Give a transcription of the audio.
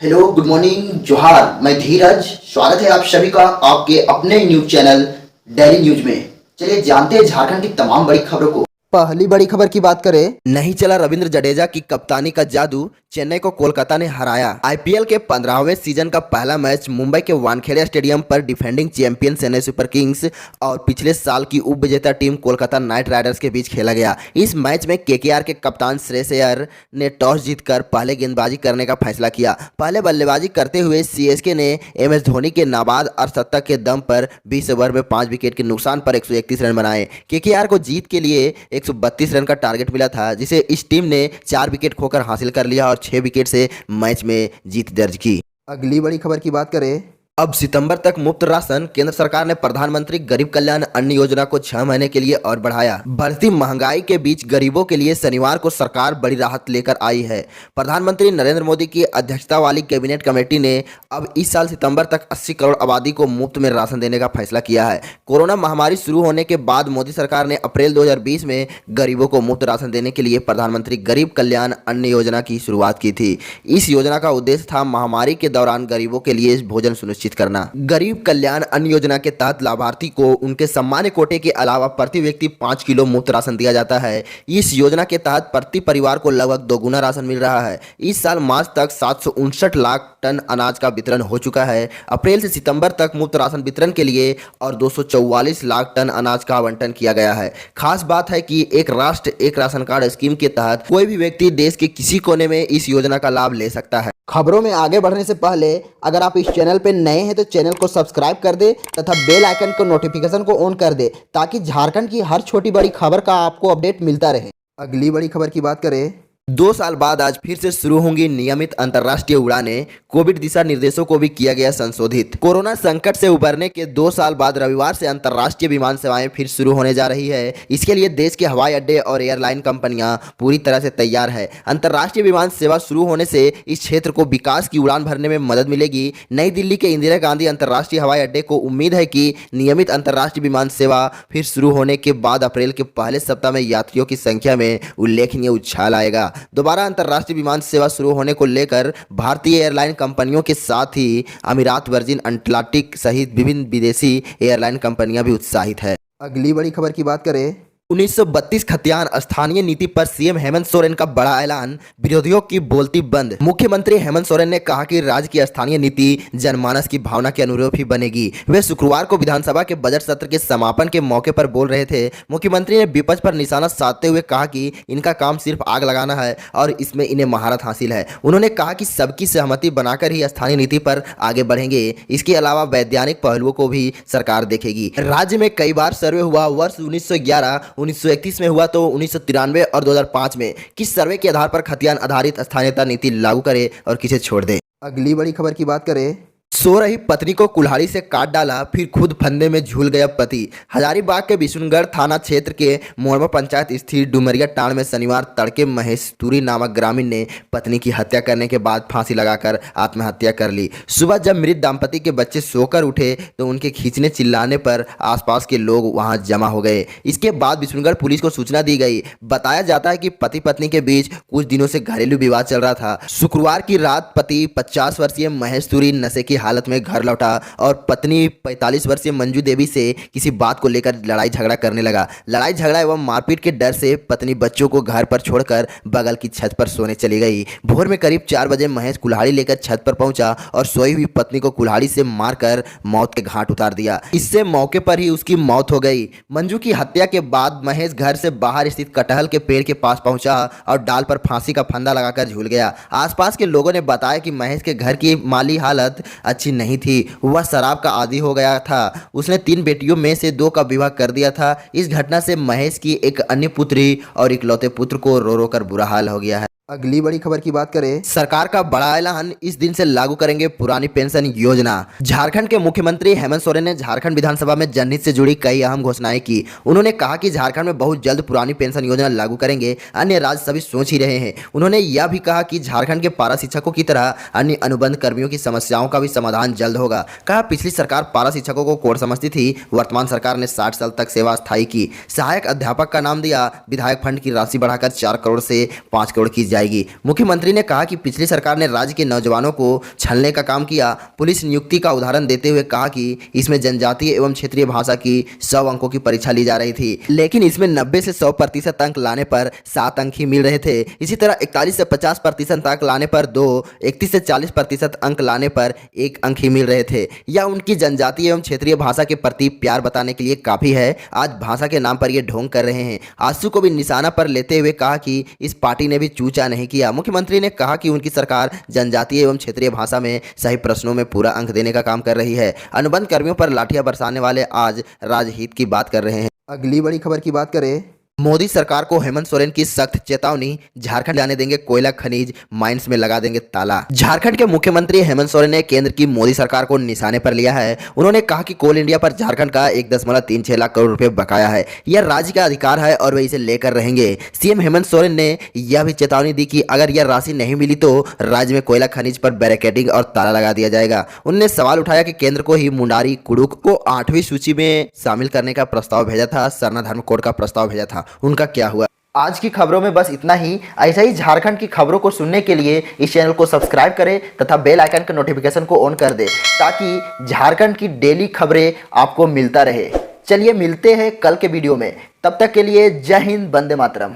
Hello, good morning, जोहार। मैं धीरज। स्वागत है आप सभी का आपके अपने न्यूज चैनल डेली न्यूज में। चलिए जानते हैं झारखंड की तमाम बड़ी खबरों को। पहली बड़ी खबर की बात करें, नहीं चला रविंद्र जडेजा की कप्तानी का जादू, चेन्नई को कोलकाता ने हराया। आईपीएल के 15वें सीजन का पहला मैच मुंबई के वानखेड़े स्टेडियम पर defending champion Chennai super Kings और पिछले साल की उप विजेता टीम कोलकाता नाइट राइडर्स के बीच खेला गया। इस मैच में केकेआर के कप्तान श्रेयस अय्यर ने टॉस जीतकर पहले गेंदबाजी करने का फैसला किया। पहले बल्लेबाजी करते हुए सीएसके ने एमएस धोनी के नाबाद अर्धशतक के दम पर 20 ओवर में 5 विकेट के नुकसान पर 131 रन बनाए। केकेआर को जीत के लिए 132 रन का टारगेट मिला था, जिसे इस टीम ने 4 विकेट खोकर हासिल कर लिया और 6 विकेट से मैच में जीत दर्ज की। अगली बड़ी खबर की बात करें, अब सितंबर तक मुफ्त राशन, केंद्र सरकार ने प्रधानमंत्री गरीब कल्याण अन्न योजना को 6 महीने के लिए और बढ़ाया। बढ़ती महंगाई के बीच गरीबों के लिए शनिवार को सरकार बड़ी राहत लेकर आई है। प्रधानमंत्री नरेंद्र मोदी की अध्यक्षता वाली कैबिनेट कमेटी ने अब इस साल सितंबर तक 80 करोड़ आबादी को मुफ्त में राशन देने का फैसला किया है। कोरोना महामारी शुरू होने के बाद मोदी सरकार ने अप्रैल 2020 में गरीबों को मुफ्त राशन देने के लिए प्रधानमंत्री गरीब कल्याण अन्न योजना की शुरुआत की थी। इस योजना का उद्देश्य था महामारी के दौरान गरीबों के लिए भोजन सुनिश्चित करना। गरीब कल्याण अन्न योजना के तहत लाभार्थी को उनके सामान्य कोटे के अलावा प्रति व्यक्ति 5 किलो मुफ्त राशन दिया जाता है। इस योजना के तहत प्रति परिवार को लगभग 2 गुना राशन मिल रहा है। इस साल मार्च तक 759 लाख टन अनाज का वितरण हो चुका है। अप्रैल से सितंबर तक मुफ्त राशन वितरण के लिए और 244 लाख टन अनाज का आवंटन किया गया है। खास बात है कि एक राष्ट्र एक राशन कार्ड स्कीम के तहत कोई भी व्यक्ति देश के किसी कोने में इस योजना का लाभ ले सकता है। खबरों में आगे बढ़ने से पहले अगर आप इस चैनल पर नए हैं तो चैनल को सब्सक्राइब कर दे तथा बेल आइकन को नोटिफिकेशन को ऑन कर दे, ताकि झारखंड की हर छोटी बड़ी खबर का आपको अपडेट मिलता रहे। अगली बड़ी खबर की बात करें, 2 साल बाद आज फिर से शुरू होंगी नियमित अंतर्राष्ट्रीय उड़ानें, कोविड दिशा निर्देशों को भी किया गया संशोधित। कोरोना संकट से उबरने के 2 साल बाद रविवार से अंतर्राष्ट्रीय विमान सेवाएं फिर शुरू होने जा रही है। इसके लिए देश के हवाई अड्डे और एयरलाइन कंपनियां पूरी तरह से तैयार है। अंतर्राष्ट्रीय विमान सेवा शुरू होने से इस क्षेत्र को विकास की उड़ान भरने में मदद मिलेगी। नई दिल्ली के इंदिरा गांधी अंतर्राष्ट्रीय हवाई अड्डे को उम्मीद है कि नियमित अंतर्राष्ट्रीय विमान सेवा फिर शुरू होने के बाद अप्रैल के पहले सप्ताह में यात्रियों की संख्या में उल्लेखनीय उछाल आएगा। दोबारा अंतर्राष्ट्रीय विमान सेवा शुरू होने को लेकर भारतीय एयरलाइन कंपनियों के साथ ही अमीरात, वर्जिन अटलांटिक सहित विभिन्न विदेशी एयरलाइन कंपनियां भी उत्साहित है। अगली बड़ी खबर की बात करें, 1932 खतियान स्थानीय नीति पर सीएम हेमंत सोरेन का बड़ा ऐलान, विरोधियों की बोलती बंद। मुख्यमंत्री हेमंत सोरेन ने कहा कि राज्य की स्थानीय नीति जनमानस की भावना के अनुरूप ही बनेगी। वे शुक्रवार को विधानसभा के बजट सत्र के समापन के मौके पर बोल रहे थे। मुख्यमंत्री ने विपक्ष पर निशाना साधते हुए कहा कि इनका काम सिर्फ आग लगाना है और इसमें इन्हें महारत हासिल है। उन्होंने कहा कि सबकी सहमति बनाकर ही स्थानीय नीति पर आगे बढ़ेंगे। इसके अलावा वैज्ञानिक पहलुओं को भी सरकार देखेगी। राज्य में कई बार सर्वे हुआ, वर्ष 1911, 1931 में हुआ तो 1993 और 2005 में। किस सर्वे के आधार पर खतियान आधारित स्थानीयता नीति लागू करे और किसे छोड़ दे। अगली बड़ी खबर की बात करें, सो रही पत्नी को कुल्हाड़ी से काट डाला, फिर खुद फंदे में झूल गया पति। हजारीबाग के बिशुनगढ़ थाना क्षेत्र के मोरवा पंचायत स्थित डुमरिया टांड में शनिवार तड़के महेश तुरी नामक ग्रामीण ने पत्नी की हत्या करने के बाद फांसी लगाकर आत्महत्या कर ली। सुबह जब मृत दंपति के बच्चे सोकर उठे तो उनके खींचने चिल्लाने पर आसपास के लोग वहां जमा हो गए। इसके बाद बिशुनगढ़ पुलिस को सूचना दी गई। बताया जाता है कि पति पत्नी के बीच कुछ दिनों से घरेलू विवाद चल रहा था। शुक्रवार की रात पति 50 वर्षीय महेश तुरी नशे की हालत में घर लौटा और पत्नी 45 वर्षीय मंजू देवी से किसी बात को लेकर लड़ाई झगड़ा करने लगा। लड़ाई झगड़ा एवं मारपीट के डर से पत्नी बच्चों को घर पर छोड़कर बगल की छत पर सोने चली गई। भोर में करीब 4 बजे महेश कुल्हाड़ी लेकर छत पर पहुंचा और सोई हुई पत्नी को कुल्हाड़ी से मारकर मौत के घाट उतार दिया। इससे मौके पर ही उसकी मौत हो गई। मंजू की हत्या के बाद महेश घर से बाहर स्थित कटहल के पेड़ के पास पहुंचा और डाल पर फांसी का फंदा लगाकर झूल गया। आसपास के लोगों ने बताया कि महेश के घर की माली हालत अच्छी नहीं थी। वह शराब का आदी हो गया था। उसने 3 बेटियों में से 2 का विवाह कर दिया था। इस घटना से महेश की एक अन्य पुत्री और इकलौते पुत्र को रो रो कर बुरा हाल हो गया है। अगली बड़ी खबर की बात करें, सरकार का बड़ा ऐलान, इस दिन से लागू करेंगे पुरानी पेंशन योजना। झारखंड के मुख्यमंत्री हेमंत सोरेन ने झारखंड विधानसभा में जनहित से जुड़ी कई अहम घोषणाएं की। उन्होंने कहा कि झारखंड में बहुत जल्द पुरानी पेंशन योजना लागू करेंगे। अन्य राज्य सभी सोच ही रहे हैं। उन्होंने यह भी कहा कि झारखंड के पारा शिक्षकों की तरह अन्य अनुबंध कर्मियों की समस्याओं का भी समाधान जल्द होगा। कहा, पिछली सरकार पारा शिक्षकों को कोढ़ समझती थी, वर्तमान सरकार ने 60 साल तक सेवा स्थायी की। सहायक अध्यापक का नाम दिया। विधायक फंड की राशि बढ़ाकर 4 करोड़ से 5 करोड़ की जाए। जाएगी। मुख्यमंत्री ने कहा कि पिछली सरकार ने राज्य के नौजवानों को छलने का काम किया। पुलिस नियुक्ति का उदाहरण देते हुए कहा कि इसमें जनजातीय एवं क्षेत्रीय भाषा की 100 अंकों की परीक्षा ली जा रही थी, लेकिन इसमें 90 से 100% अंक लाने पर 7 अंक ही मिल रहे थे। इसी तरह 41 से 50% अंक लाने पर 2, 31 से 40% अंक लाने पर 1 अंक ही मिल रहे थे। यह उनकी जनजातीय एवं क्षेत्रीय भाषा के प्रति प्यार बताने के लिए काफी है। आज भाषा के नाम पर ये ढोंग कर रहे हैं। आंसू को भी निशाना पर लेते हुए कहा कि इस पार्टी ने भी चूचा नहीं किया। मुख्यमंत्री ने कहा कि उनकी सरकार जनजातीय एवं क्षेत्रीय भाषा में सही प्रश्नों में पूरा अंक देने का काम कर रही है। अनुबंध कर्मियों पर लाठियां बरसाने वाले आज राजहित की बात कर रहे हैं। अगली बड़ी खबर की बात करें, मोदी सरकार को हेमंत सोरेन की सख्त चेतावनी, झारखंड जाने देंगे कोयला खनिज, माइंस में लगा देंगे ताला। झारखंड के मुख्यमंत्री हेमंत सोरेन ने केंद्र की मोदी सरकार को निशाने पर लिया है। उन्होंने कहा कि कोल इंडिया पर झारखंड का 1.36 लाख करोड़ रुपए बकाया है। यह राज्य का अधिकार है और वे इसे लेकर रहेंगे। सीएम हेमंत सोरेन ने यह भी चेतावनी दी कि अगर यह राशि नहीं मिली तो राज्य में कोयला खनिज पर बैरिकेडिंग और ताला लगा दिया जाएगा। उन्होंने सवाल उठाया कि केंद्र को ही मुंडारी कुडुख को 8वीं सूची में शामिल करने का प्रस्ताव भेजा था, सरना धर्म कोड का प्रस्ताव भेजा था, उनका क्या हुआ। आज की खबरों में बस इतना ही। ऐसा ही झारखंड की खबरों को सुनने के लिए इस चैनल को सब्सक्राइब करें तथा बेल आइकन के नोटिफिकेशन को ऑन कर दें, ताकि झारखंड की डेली खबरें आपको मिलता रहे। चलिए मिलते हैं कल के वीडियो में, तब तक के लिए जय हिंद, वंदे मातरम।